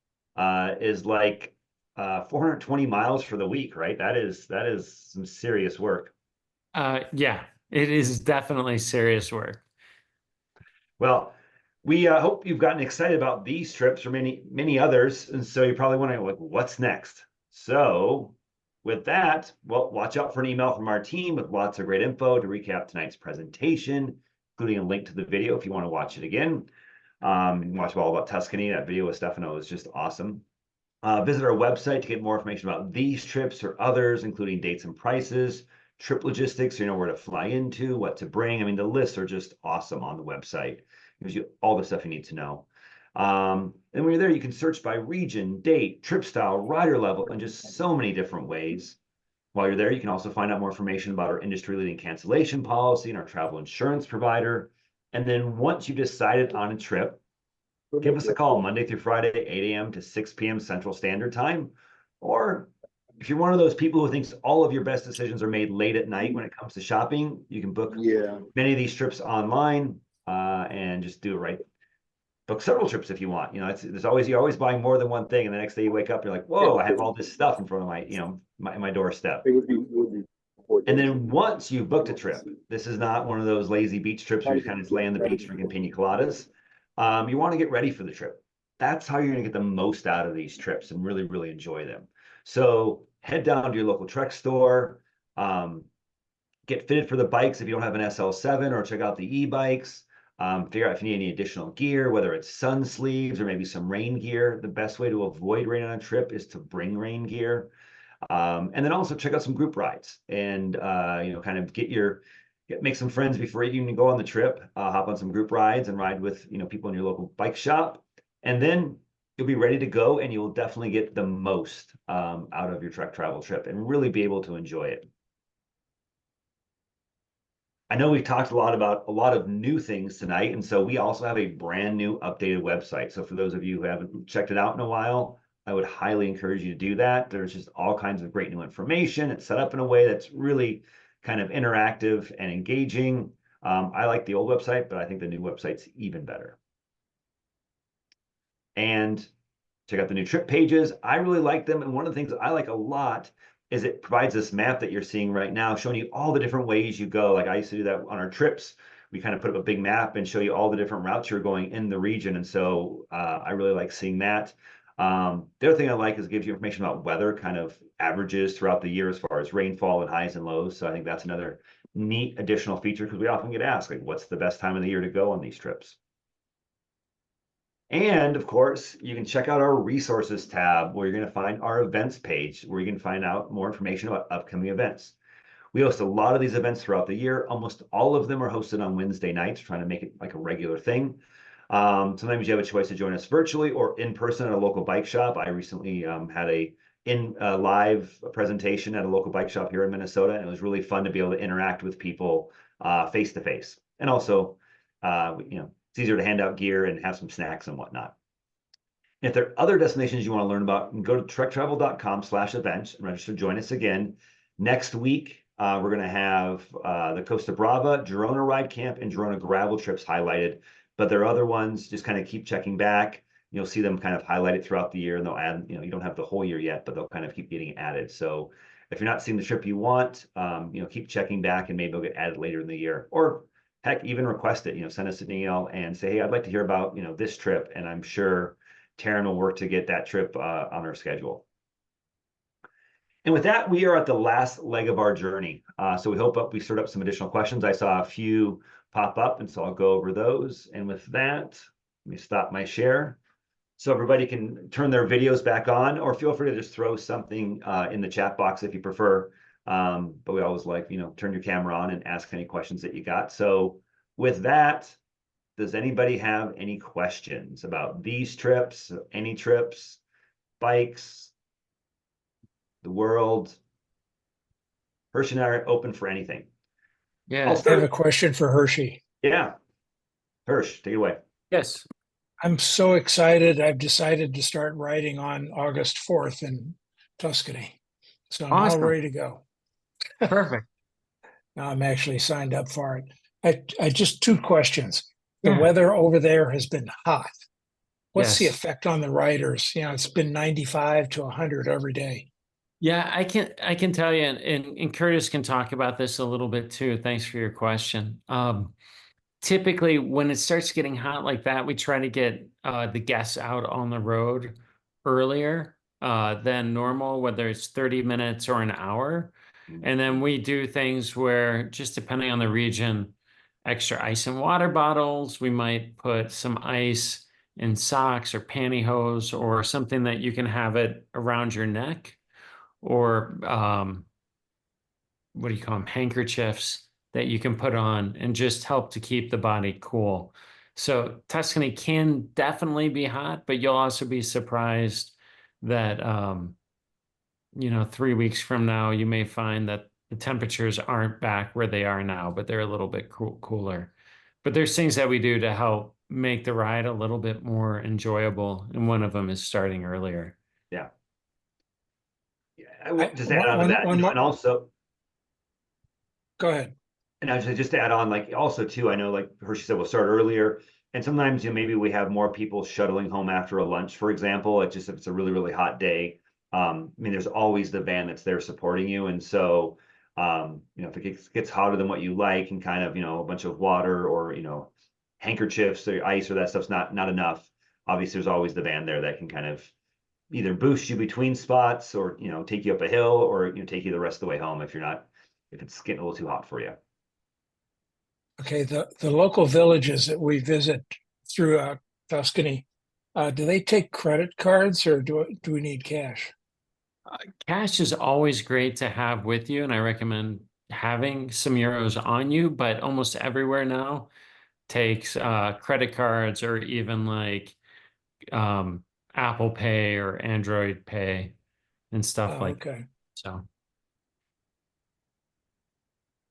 is like 420 miles for the week, right? That is some serious work. Yeah, it is definitely serious work. Well, we hope you've gotten excited about these trips or many others. And so you're probably wondering, like, what's next? So with that, well, watch out for an email from our team with lots of great info to recap tonight's presentation, including a link to the video if you want to watch it again. You can watch all about Tuscany. That video with Stefano is just awesome. Visit our website to get more information about these trips or others, including dates and prices, trip logistics, so you know where to fly into, what to bring. I mean, the lists are just awesome on the website. It gives you all the stuff you need to know. And when you're there, you can search by region, date, trip style, rider level, and just so many different ways. While you're there, you can also find out more information about our industry-leading cancellation policy and our travel insurance provider. And then once you've decided on a trip, give us a call Monday through Friday, 8 a.m. to 6 p.m. Central Standard Time. Or if you're one of those people who thinks all of your best decisions are made late at night when it comes to shopping, you can book many of these trips online and just do it right. Book several trips if you want. You know, you're always buying more than one thing, and the next day you wake up, you're like, whoa, I have all this stuff in front of my doorstep. And then once you've booked a trip, this is not one of those lazy beach trips where you kind of just lay on the beach drinking pina coladas. You want to get ready for the trip. That's how you're going to get the most out of these trips and really, really enjoy them. So head down to your local Trek store, get fitted for the bikes if you don't have an SL7, or check out the e-bikes. Figure out if you need any additional gear, whether it's sun sleeves or maybe some rain gear. The best way to avoid rain on a trip is to bring rain gear. And then also check out some group rides and, kind of make some friends before you even go on the trip. Hop on some group rides and ride with, people in your local bike shop. And then you'll be ready to go, and you'll definitely get the most out of your Trek travel trip and really be able to enjoy it. I know we've talked a lot about a lot of new things tonight, and so we also have a brand new updated website. So for those of you who haven't checked it out in a while, I would highly encourage you to do that. There's just all kinds of great new information. It's set up in a way that's really kind of interactive and engaging. I like the old website, but I think the new website's even better. And check out the new trip pages. I really like them, and one of the things that I like a lot is it provides this map that you're seeing right now, showing you all the different ways you go. Like I used to do that on our trips. We kind of put up a big map and show you all the different routes you're going in the region. And so I really like seeing that. The other thing I like is it gives you information about weather, kind of averages throughout the year as far as rainfall and highs and lows. So I think that's another neat additional feature, because we often get asked, like, what's the best time of the year to go on these trips? And of course, you can check out our resources tab, where you're going to find our events page, where you can find out more information about upcoming events. We host a lot of these events throughout the year. Almost all of them are hosted on Wednesday nights, trying to make it like a regular thing. Sometimes you have a choice to join us virtually or in person at a local bike shop. I recently had a live presentation at a local bike shop here in Minnesota, and it was really fun to be able to interact with people face to face. And also, it's easier to hand out gear and have some snacks and whatnot. And if there are other destinations you want to learn about, go to trektravel.com/events and register to join us again. Next week, we're going to have the Costa Brava, Girona Ride Camp, and Girona Gravel trips highlighted. But there are other ones, just kind of keep checking back. You'll see them kind of highlighted throughout the year, and they'll add, you don't have the whole year yet, but they'll kind of keep getting added. So if you're not seeing the trip you want, keep checking back, and maybe they'll get added later in the year. Or heck, even request it, send us an email and say, hey, I'd like to hear about, this trip. And I'm sure Taryn will work to get that trip on our schedule. And with that, we are at the last leg of our journey. So we hope we stirred up some additional questions. I saw a few pop up, and so I'll go over those. And with that, let me stop my share. So everybody can turn their videos back on, or feel free to just throw something in the chat box if you prefer. But we always like, turn your camera on and ask any questions that you got. So with that, does anybody have any questions about these trips, any trips, bikes, the world? Hershey and I are open for anything. Yeah. I have a question for Hershey. Yeah. Hirsch, take it away. Yes. I'm so excited. I've decided to start riding on August 4th in Tuscany. So I'm all ready to go. Perfect. Now I'm actually signed up for it. I just two questions. The Yeah. weather over there has been hot. What's the Yes. effect on the riders? It's been 95 to 100 every day. Yeah, I can tell you, and Curtis can talk about this a little bit too. Thanks for your question. Typically, when it starts getting hot like that, we try to get the guests out on the road earlier than normal, whether it's 30 minutes or an hour. And then we do things where, just depending on the region, extra ice and water bottles, we might put some ice in socks or pantyhose, or something that you can have it around your neck, or what do you call them, handkerchiefs that you can put on and just help to keep the body cool. So Tuscany can definitely be hot, but you'll also be surprised that, 3 weeks from now, you may find that the temperatures aren't back where they are now, but they're a little bit cooler. But there's things that we do to help make the ride a little bit more enjoyable, and one of them is starting earlier. Yeah. I would just add one- on to that, one more- and also, Go ahead. and I just to add on, like also too, I know like Hershey said, we'll start earlier. And sometimes, maybe we have more people shuttling home after a lunch, for example. It's just if it's a really, really hot day. I mean, there's always the van that's there supporting you. And so, if it gets hotter than what you like and kind of, a bunch of water or, handkerchiefs or ice or that stuff's not enough. Obviously, there's always the van there that can kind of either boost you between spots or, take you up a hill or, take you the rest of the way home if it's getting a little too hot for you. Okay, the local villages that we visit throughout Tuscany, do they take credit cards or do we need cash? Cash is always great to have with you, and I recommend having some euros on you, but almost everywhere now takes credit cards or even like Apple Pay or Android Pay and stuff like that. Okay. So,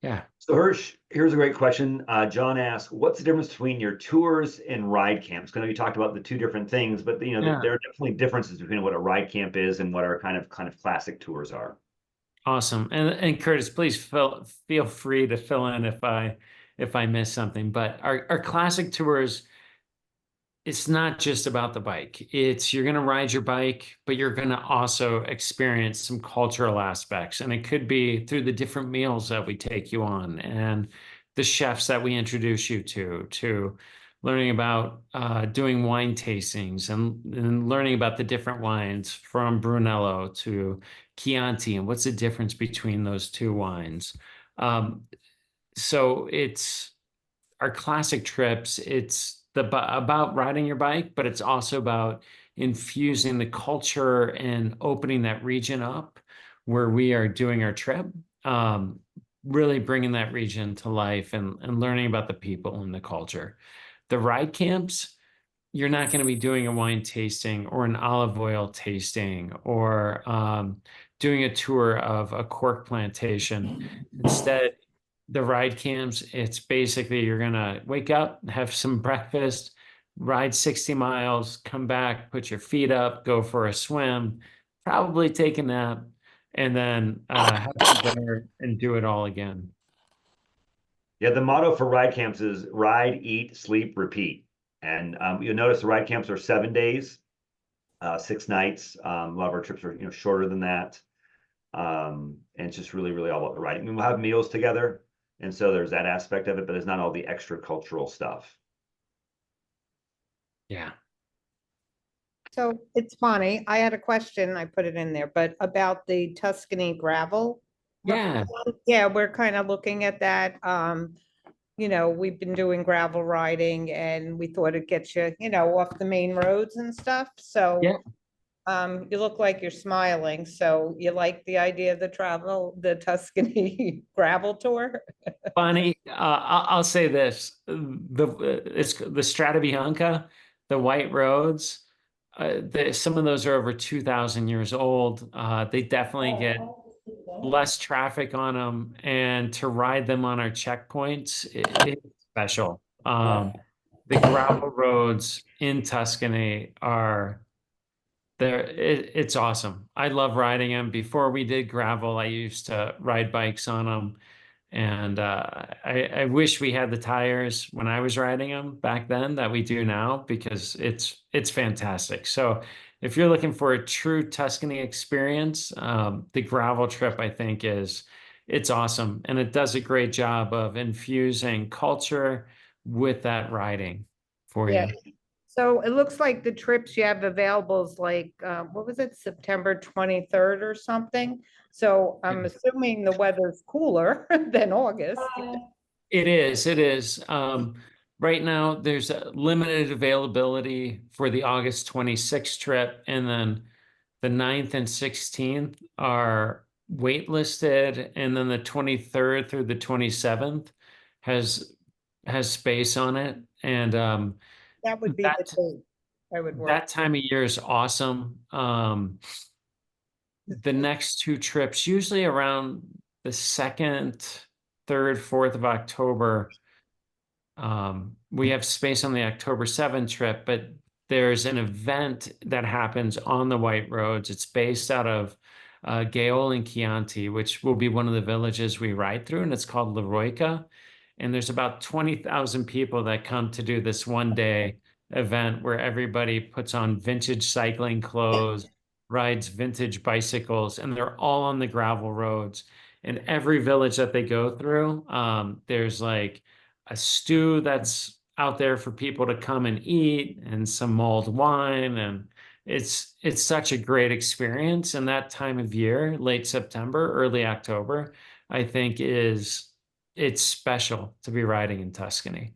yeah. So Hirsch, here's a great question. John asked, what's the difference between your tours and ride camps? Because I know you talked about the two different things, but Yeah. there are definitely differences between what a ride camp is and what our kind of classic tours are. Awesome. And Curtis, please feel free to fill in if I miss something. But our classic tours, it's not just about the bike. You're going to ride your bike, but you're going to also experience some cultural aspects. And it could be through the different meals that we take you on and the chefs that we introduce you to learning about doing wine tastings and learning about the different wines from Brunello to Chianti and what's the difference between those two wines. So it's our classic trips. It's about riding your bike, but it's also about infusing the culture and opening that region up where we are doing our trip. Really bringing that region to life and learning about the people and the culture. The ride camps, you're not going to be doing a wine tasting or an olive oil tasting or doing a tour of a cork plantation. Instead, the ride camps, it's basically you're going to wake up, have some breakfast, ride 60 miles, come back, put your feet up, go for a swim, probably take a nap, and then have some dinner and do it all again. Yeah, the motto for ride camps is ride, eat, sleep, repeat. And you'll notice the ride camps are 7 days, 6 nights. A lot of our trips are shorter than that. And it's just really, really all about the riding. I mean, we'll have meals together, and so there's that aspect of it, but there's not all the extra cultural stuff. Yeah. So it's funny, I had a question, I put it in there, but about the Tuscany gravel. Yeah. Yeah, we're kind of looking at that. We've been doing gravel riding and we thought it gets you, off the main roads and stuff. So Yeah. you look like you're smiling. So you like the idea of the Tuscany gravel tour? Funny, I'll say this: it's the Strada Bianca, the white roads. Some of those are over 2,000 years old. They definitely get less traffic on them, and to ride them on our checkpoints, it's special. The gravel roads in Tuscany are there. It's awesome. I love riding them. Before we did gravel, I used to ride bikes on them. And I wish we had the tires when I was riding them back then that we do now because it's fantastic. So if you're looking for a true Tuscany experience, the gravel trip I think it's awesome, and it does a great job of infusing culture with that riding for Yeah. you. So it looks like the trips you have available is like, what was it, September 23rd or something? So I'm assuming the weather's cooler than August. It is. Right now, there's a limited availability for the August 26th trip, and then the 9th and 16th are waitlisted, and then the 23rd through the 27th has has space on it, and That would be the that date I would work. that time of year is awesome. The next two trips, usually around the 2nd, 3rd, 4th of October. We have space on the October 7th trip, but there's an event that happens on the White Roads. It's based out of Gaol and Chianti, which will be one of the villages we ride through, and it's called Leroica. And there's about 20,000 people that come to do this one-day event where everybody puts on vintage cycling clothes, rides vintage bicycles, and they're all on the gravel roads. And every village that they go through, there's like a stew that's out there for people to come and eat, and some mulled wine, and it's such a great experience. And that time of year, late September, early October, I think it's special to be riding in Tuscany.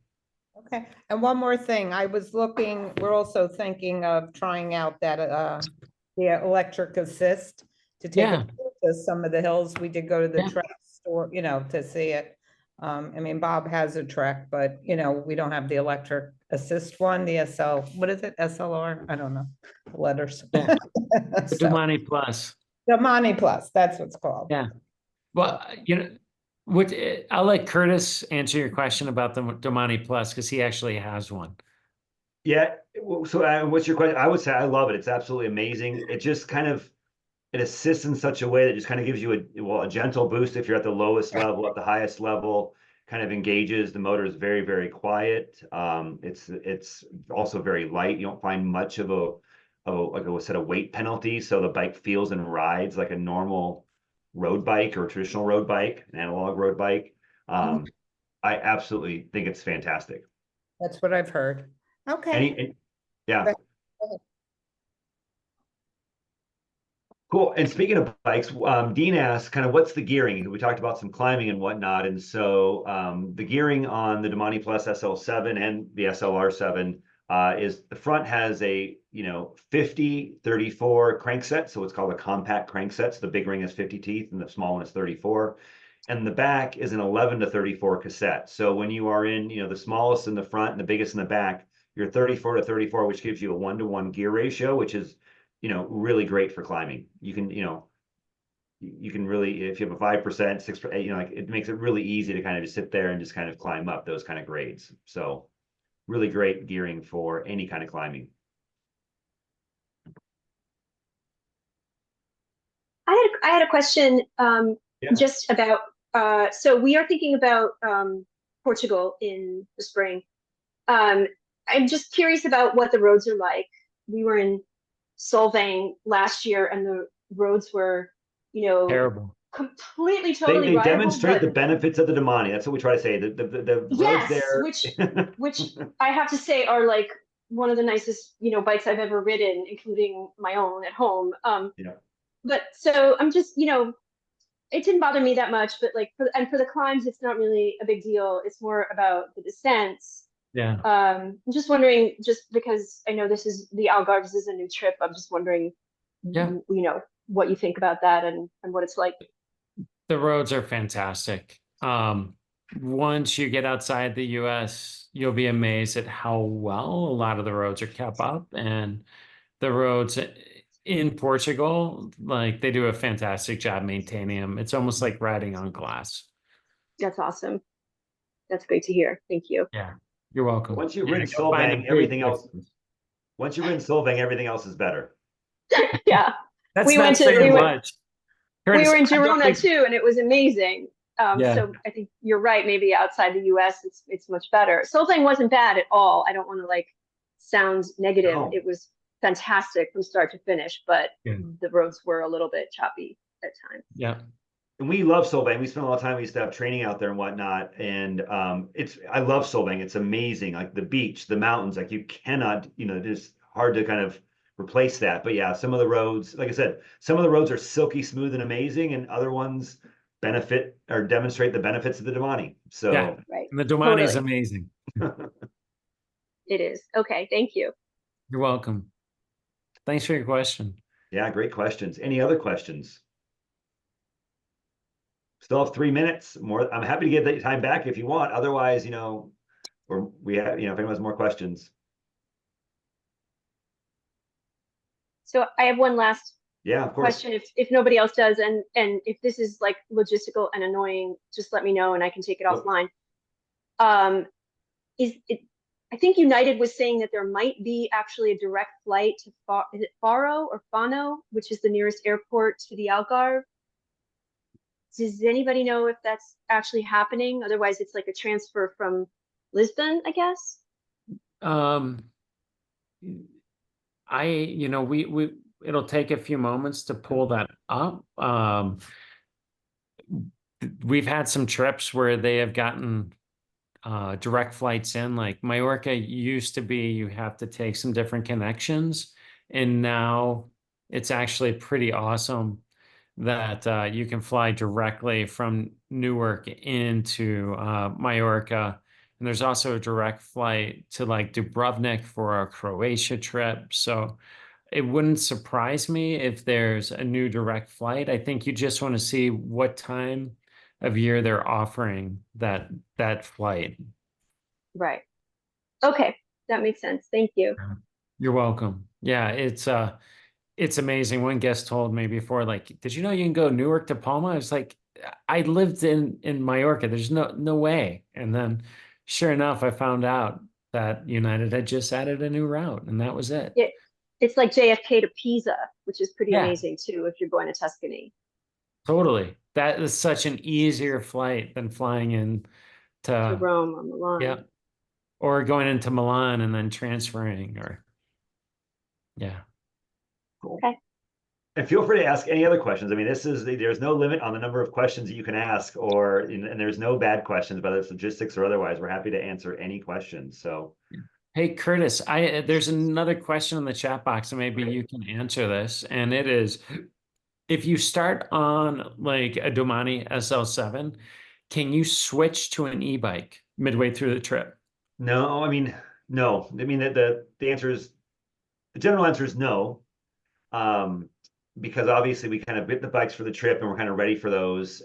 Okay, and one more thing, I was looking, we're also thinking of trying out that, the electric assist to take Yeah. it to some of the hills. We did go to the Yeah. Trek store, to see it. I mean, Bob has a Trek, but, we don't have the electric assist one, the what is it, SLR? I don't know, the letters. Yeah. The So, Domani Plus. the Money Plus, that's what's called. Yeah. Well, I'll let Curtis answer your question about the Domani Plus, because he actually has one. Yeah. So what's your question? I would say I love it. It's absolutely amazing. It just kind of, it assists in such a way that just kind of gives you a gentle boost if you're at the lowest level, at the highest level, kind of engages. The motor is very, very quiet. It's also very light. You don't find much of like I said, a weight penalty. So the bike feels and rides like a normal road bike or traditional road bike, an analog road bike. I absolutely think it's fantastic. That's what I've heard. Okay. Yeah. Go ahead. Cool. And speaking of bikes, Dean asked kind of what's the gearing? We talked about some climbing and whatnot. And so the gearing on the Domani Plus SL7 and the SLR7 is the front has a 50-34 crankset. So it's called a compact crankset. So the big ring is 50 teeth and the small one is 34. And the back is an 11-34 cassette. So when you are in, the smallest in the front and the biggest in the back, you're 34-34, which gives you a 1-to-1 gear ratio, which is really great for climbing. You can really, if you have a 5%, 6%, like it makes it really easy to kind of just sit there and just kind of climb up those kind of grades. So really great gearing for any kind of climbing. I had a question just about so we are thinking about Portugal in the spring. I'm just curious about what the roads are like. We were in Solvang last year and the roads were, Terrible. completely totally They rideable, demonstrate but the benefits of the Domani. That's what we try to say. The yes, roads there, which I have to say are like one of the nicest, bikes I've ever ridden, including my own at home. Yeah. But so I'm just, it didn't bother me that much, but like for the climbs, it's not really a big deal. It's more about the descents. Yeah. I'm just wondering, just because I know this is the Algarve, this is a new trip. I'm just wondering, Yeah. What you think about that and what it's like. The roads are fantastic. Once you get outside the US, you'll be amazed at how well a lot of the roads are kept up, and the roads in Portugal, like they do a fantastic job maintaining them. It's almost like riding on glass. That's awesome. That's great to hear. Thank you. Yeah, you're welcome. Once you've Yeah, ridden you'll find a Solvang, big everything else. difference. Once you've ridden Solvang, everything else is better. Yeah. That's We not went to- saying we went- much. We Curtis, were in I don't Girona think- too, and it was amazing. Yeah. So I think you're right. Maybe outside the US, it's much better. Solvang wasn't bad at all. I don't want to sound negative. No. It was fantastic from start to finish, but Yeah. the roads were a little bit choppy at times. Yeah. And we love Solvang. We spent a lot of time. We used to have training out there and whatnot. And I love Solvang. It's amazing. Like the beach, the mountains, like you cannot, just hard to kind of replace that. But yeah, some of the roads, like I said, some of the roads are silky smooth and amazing, and other ones benefit or demonstrate the benefits of the Domani. So Yeah. Right. And the Domani is Totally. amazing. It is. Okay. Thank you. You're welcome. Thanks for your question. yeah, great questions. Any other questions? Still have 3 minutes more. I'm happy to give that time back if you want. Otherwise, or we have, if anyone has more questions. So I have one last Yeah, of course. question, if nobody else does, and if this is like logistical and annoying, just let me know and I can take it Yep. offline. I think United was saying that there might be actually a direct flight to is it Faro or Fano, which is the nearest airport to the Algarve. Does anybody know if that's actually happening? Otherwise, it's like a transfer from Lisbon, I guess. We it'll take a few moments to pull that up. We've had some trips where they have gotten direct flights in. Like Mallorca used to be, you have to take some different connections, and now it's actually pretty awesome that you can fly directly from Newark into Mallorca. And there's also a direct flight to like Dubrovnik for our Croatia trip. So it wouldn't surprise me if there's a new direct flight. I think you just want to see what time of year they're offering that flight. Right. Okay, that makes sense. Thank you. You're welcome. Yeah, it's amazing. One guest told me before, like, did you know you can go Newark to Palma? I was like, I lived in Mallorca. There's no way. And then sure enough, I found out that United had just added a new route, and that was it. It's like JFK to Pisa, which is pretty Yeah. amazing too if you're going to Tuscany. Totally. That is such an easier flight than flying in To Rome or Milan. yeah, or going into Milan and then transferring, or yeah. Okay. And feel free to ask any other questions. I mean, there's no limit on the number of questions that you can ask, and there's no bad questions, whether it's logistics or otherwise. We're happy to answer any questions. So, hey, Curtis, there's another question in the chat box, and maybe you can answer this. And it is, if you start on like a Domani SL7, can you switch to an e-bike midway through the trip? no. I mean, no. I mean, the general answer is no. Because obviously we kind of bit the bikes for the trip and we're kind of ready for those.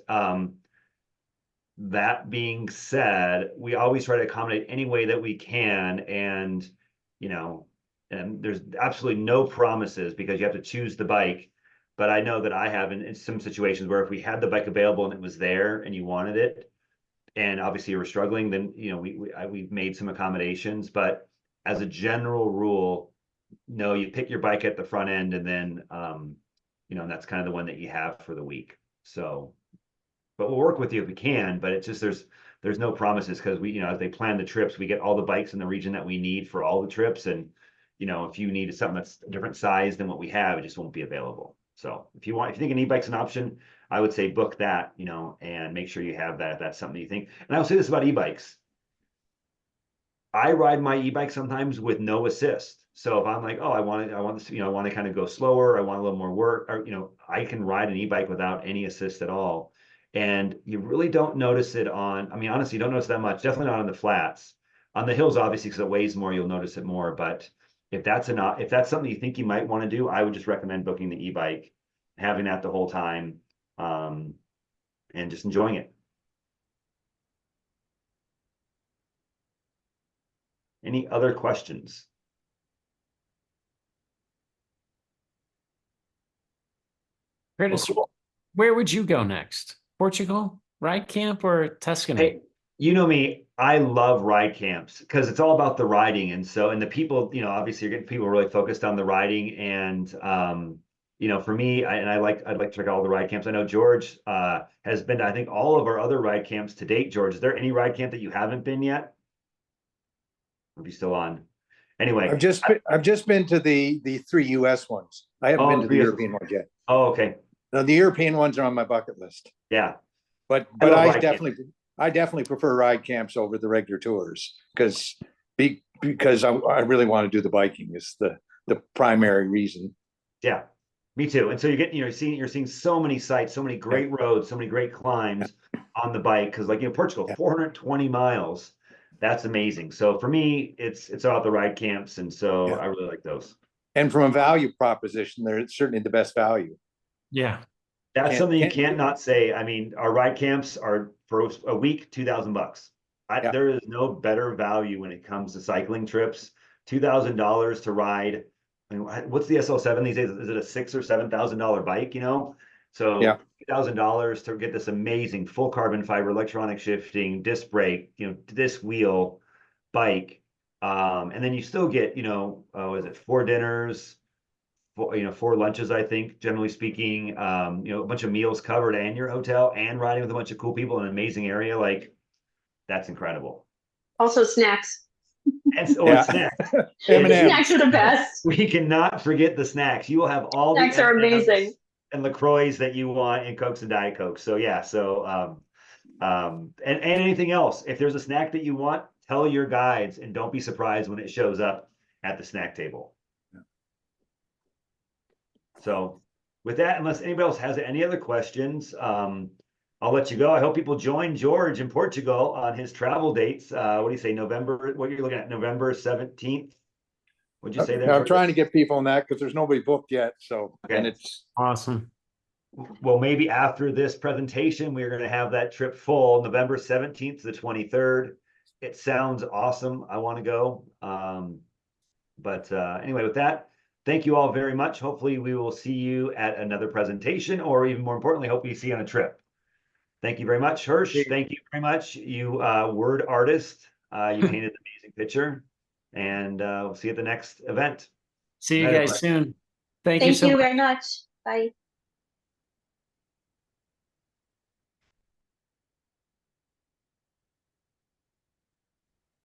That being said, we always try to accommodate any way that we can, and there's absolutely no promises because you have to choose the bike. But I know that I have in some situations where if we had the bike available and it was there and you wanted it, and obviously you were struggling, then we've made some accommodations. But as a general rule, no, you pick your bike at the front end, and then and that's kind of the one that you have for the week. So, but we'll work with you if we can, but it's just there's no promises, because we, as they plan the trips, we get all the bikes in the region that we need for all the trips. And if you need something that's a different size than what we have, it just won't be available. So if you think an e-bike's an option, I would say book that, and make sure you have that if that's something you think. And I'll say this about e-bikes. I ride my e-bike sometimes with no assist. So if I'm like, oh, I want this, I want to kind of go slower, I want a little more work, or I can ride an e-bike without any assist at all. And you really don't notice it honestly, you don't notice that much. Definitely not on the flats. On the hills, obviously, because it weighs more, you'll notice it more. But if that's something you think you might want to do, I would just recommend booking the e-bike, having that the whole time, and just enjoying it. Any other questions? Curtis, where would you go next? Portugal, ride camp, or Tuscany? Hey, you know me, I love ride camps because it's all about the riding. And the people, obviously you're getting people really focused on the riding. And, for me, I'd like to check out all the ride camps. I know George has been to, I think, all of our other ride camps to date. George, is there any ride camp that you haven't been yet? Are you still on? Anyway, I've just been to the 3 US ones. I haven't been to the European ones yet. Oh, okay. No, the European ones are on my bucket list. Yeah. But I definitely prefer ride camps over the regular tours, because I really want to do the biking is the primary reason. Yeah, me too. And so you're seeing so many sites, so many great roads, so many great climbs on the bike. Because Portugal, 420 miles. That's amazing. So for me, it's about the ride camps, and so I really like those. And from a value proposition, they're certainly the best value. Yeah, that's something you can't not say. I mean, our ride camps are for a week, $2,000. Yeah. There is no better value when it comes to cycling trips. $2,000 to ride. I mean, what's the SL7 these days? Is it a $6,000 or $7,000 bike? You know, so Yeah. $2,000 to get this amazing full carbon fiber, electronic shifting, disc brake, disc wheel bike, and then you still get, is it 4 dinners, 4 lunches, I think, generally speaking, a bunch of meals covered and your hotel and riding with a bunch of cool people in an amazing area. Like, that's incredible. Also snacks. And Yeah. snacks. M&Ms. Snacks are the best. We cannot forget the snacks. You will have all Snacks the are M&Ms amazing. and LaCroix that you want in Cokes and Diet Coke. So yeah, and anything else. If there's a snack that you want, tell your guides and don't be surprised when it shows up at the snack table. So with that, unless anybody else has any other questions, I'll let you go. I hope people join George in Portugal on his travel dates. What do you say, November? What you're looking at, November 17th? What'd you say there? I'm trying to get people on that because there's nobody booked yet. So, Okay. and it's Awesome. Well, maybe after this presentation, we're going to have that trip full, November 17th to the 23rd. It sounds awesome. I want to go. But anyway, with that, thank you all very much. Hopefully we will see you at another presentation, or even more importantly, hope we see you on a trip. Thank you very much, Hirsch. Thank you very much. You word artist. You painted an amazing picture, and we'll see you at the next event. See you Bye, guys everybody. soon. Thank you Thank so you much. very much. Bye.